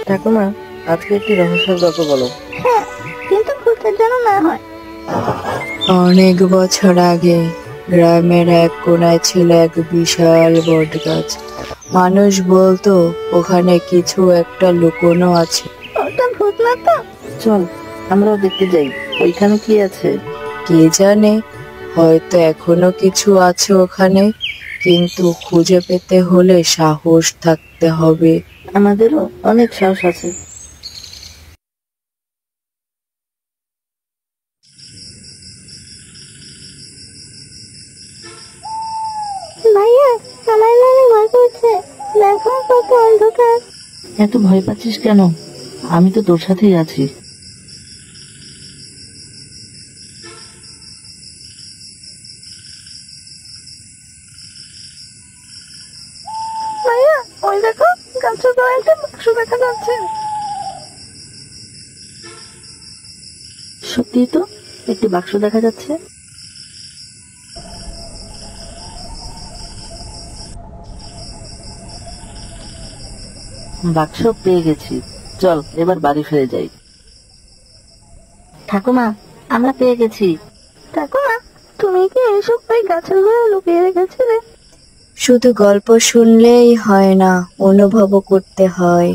ঠাকুমা, আজকে একটি রহস্যের গল্প বলো। হ্যাঁ, কিন্তু ভূতের যেন না হয়। অনেক বছর আগে গ্রামের এক কোণায় ছিল এক বিশাল বটগাছ। মানুষ বলতো ওখানে কিছু একটা লুকোনো আছে। ওটা ভূত না তো? চল আমরাও দেখতে যাই, ওইখানে কি আছে। কে জানে, হয়তো এখনো কিছু আছে ওখানে, কিন্তু খুঁজে পেতে হলে সাহস থাকতে হবে। আমাদেরও অনেক সাহস আছে। ভাইয়া, আমার না অনেক ভয় করছে। দেখো কত অন্ধকার। এত ভয় পাচ্ছিস কেন? আমি তো তোর সাথেই আছি। ভাইয়া, ওই দেখো গাছের তলায় একটা বাক্স দেখা যাচ্ছে। সত্যি তো, একটি বাক্স দেখা যাচ্ছে। বাক্স পেয়ে গেছি, চল এবার বাড়ি ফিরে যাই। ঠাকুমা, আমরা পেয়ে গেছি। ঠাকুমা, তুমি কি এইসব ওই গাছের ঘরে লুকিয়ে রেখেছিলে? শুধু গল্প শুনলেই হয় না, অনুভবও করতে হয়।